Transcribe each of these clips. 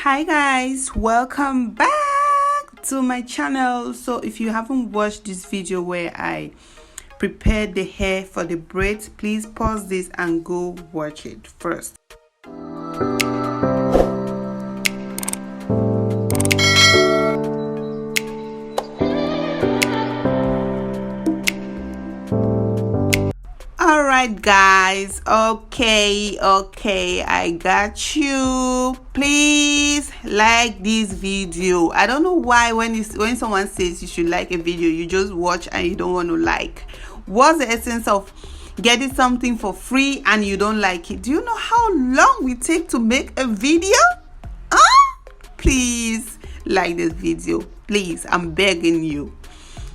Hi guys, welcome back to my channel. So if you haven't watched this video where I prepared the hair for the braids, please pause this and go watch it first. Alright guys, okay, I got you. Please like this video. I don't know why when someone says you should like a video, you just watch and you don't want to like. What's the essence of getting something for free and you don't like it? Do you know how long we take to make a video? Please like this video, please, I'm begging you.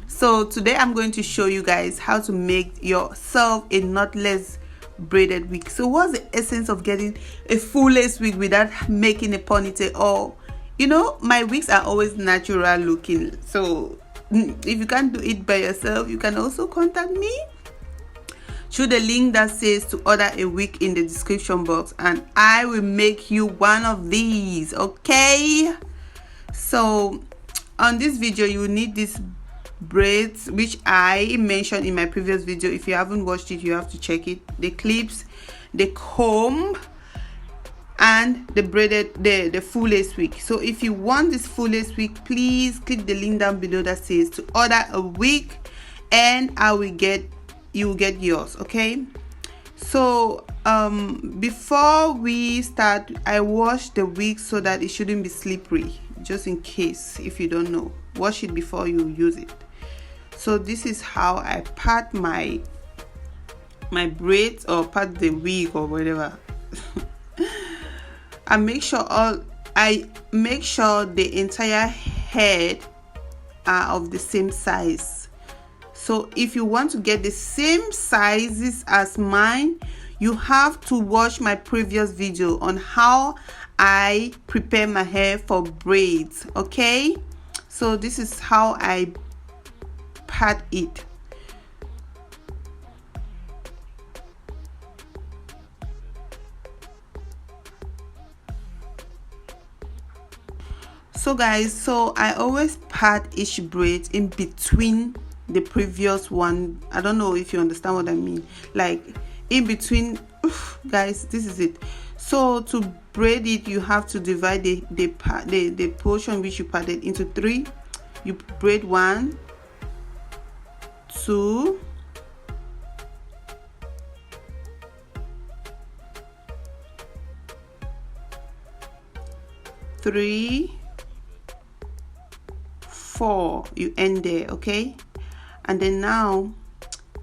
So today I'm going to show you guys how to make yourself a knotless braided wig. So what's the essence of getting a full lace wig without making a ponytail? Or you know, my wigs are always natural looking. So if you can't do it by yourself, you can also contact me through the link that says to order a wig in the description box, and I will make you one of these. Okay, so on this video you will need this braids, which I mentioned in my previous video. If you haven't watched it, you have to check it. The clips, the comb, and the braided the full lace wig. So if you want this full lace wig, please click the link down below that says to order a wig, and you will get yours. Okay, so before we start, I wash the wig so that it shouldn't be slippery, just in case if you don't know. Wash it before you use it. So this is how I part my braids, or part the wig, or whatever. I make sure the entire head are of the same size. So if you want to get the same sizes as mine, you have to watch my previous video on how I prepare my hair for braids. Okay, so this is how I part it. So guys, so I always part each braid in between the previous one. I don't know if you understand what I mean, like in between. Guys, this is it. So to braid it, you have to divide the portion which you parted into three. You braid 1, 2, 3, 4. You end there. Okay, and then now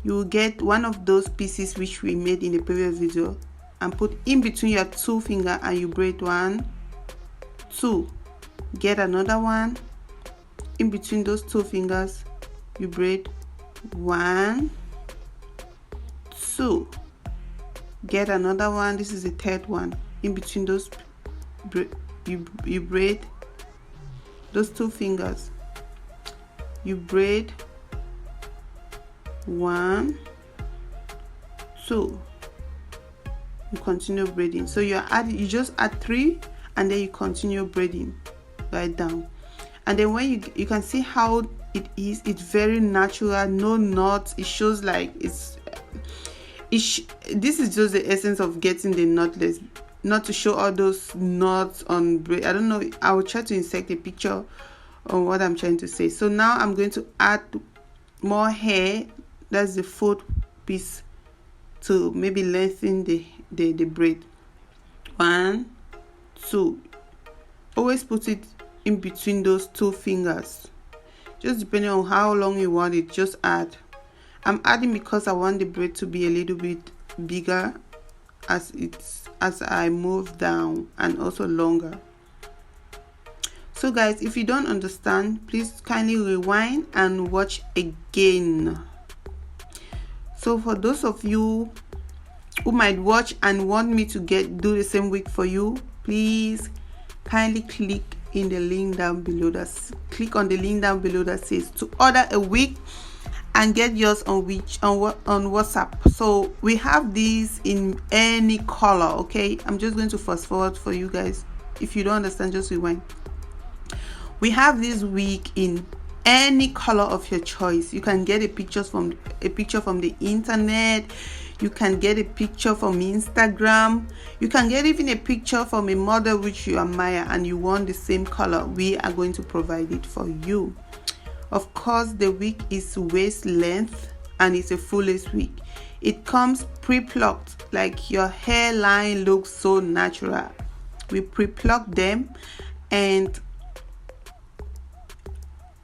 you will get one of those pieces which we made in the previous video and put in between your two finger, and you braid 1, 2. Get another one in between those two fingers, you braid 1, 2. Get another one. This is the third one. In between those, you braid those two fingers, you braid 1, 2. You continue braiding. So you just add 3, and then you continue braiding right down. And then when you can see how it's very natural, no knots. It shows like this is just the essence of getting the knotless, not to show all those knots on braid. I don't know, I will try to insert a picture on what I'm trying to say. So now I'm going to add more hair. That's the fourth piece, to maybe lengthen the braid. 1, 2. Always put it in between those two fingers, just depending on how long you want it. Just add. I'm adding because I want the braid to be a little bit bigger as I move down, and also longer. So guys, if you don't understand, please kindly rewind and watch again. So for those of you who might watch and want me to do the same wig for you, please kindly click in the link down below. Click on the link down below that says to order a wig, and get yours on WhatsApp. So we have these in any color. Okay, I'm just going to fast forward for you guys. If you don't understand, just rewind. We have this wig in any color of your choice. You can get a picture from the internet. You can get a picture from Instagram. You can get even a picture from a model which you admire and you want the same color. We are going to provide it for you. Of course, the wig is waist length and it's a full lace wig. It comes pre-plucked, like your hairline looks so natural. We pre-pluck them, and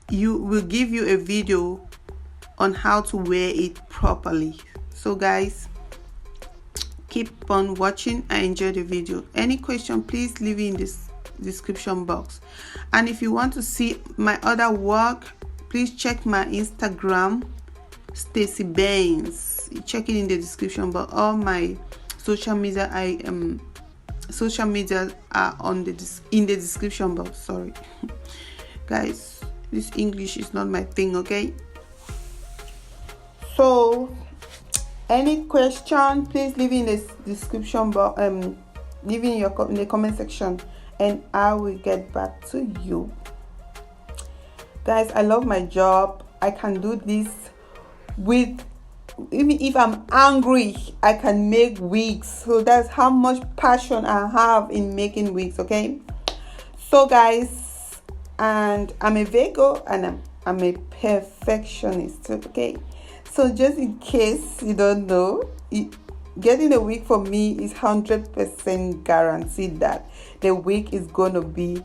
you will give you a video on how to wear it properly. So guys, keep on watching and enjoy the video. Any question, please leave it in this description box. And if you want to see my other work, please check my Instagram, stecy Benz. Check it in the description box. All my social media are on in the description box. Sorry guys, this English is not my thing, okay? So any question, please leave in the description box, leave in the comment section, and I will get back to you. Guys, I love my job. I can do this with, even if I'm angry, I can make wigs. So that's how much passion I have in making wigs, okay? So guys, and I'm a Virgo and I'm a perfectionist, okay? So just in case you don't know, getting a wig for me is 100% guaranteed that the wig is gonna be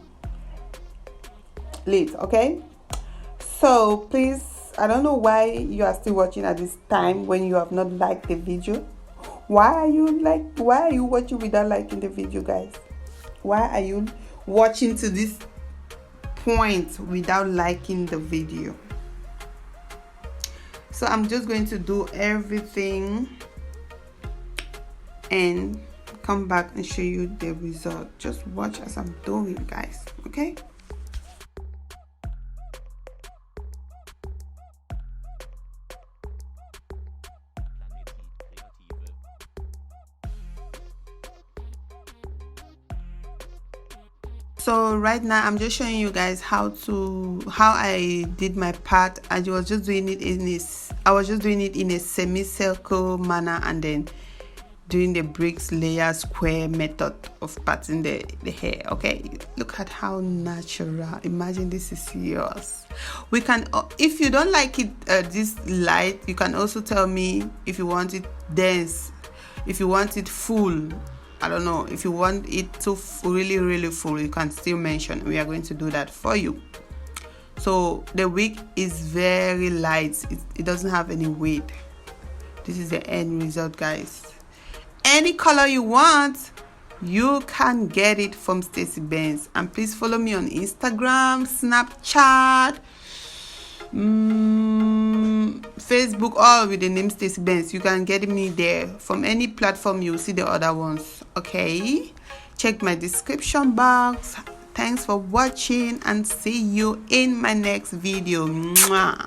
lit, okay? So please, I don't know why you are still watching at this time when you have not liked the video. Why are you watching without liking the video, guys? Why are you watching to this point without liking the video? So I'm just going to do everything and come back and show you the result. Just watch as I'm doing, guys, okay? So right now I'm just showing you guys how I did my part. I was just doing it in a semicircle manner and then doing the bricks layer square method of parting the hair. Okay, look at how natural. Imagine this is yours. We can, if you don't like it this light, you can also tell me if you want it dense, if you want it full. I don't know, if you want it to really full, you can still mention. We are going to do that for you. So the wig is very light. It doesn't have any weight. This is the end result, guys. Any color you want, you can get it from stecy Benz. And please follow me on Instagram, Snapchat, Facebook, all with the name stecy Benz. You can get me there. From any platform, you'll see the other ones, okay? Check my description box. Thanks for watching and see you in my next video. Mwah.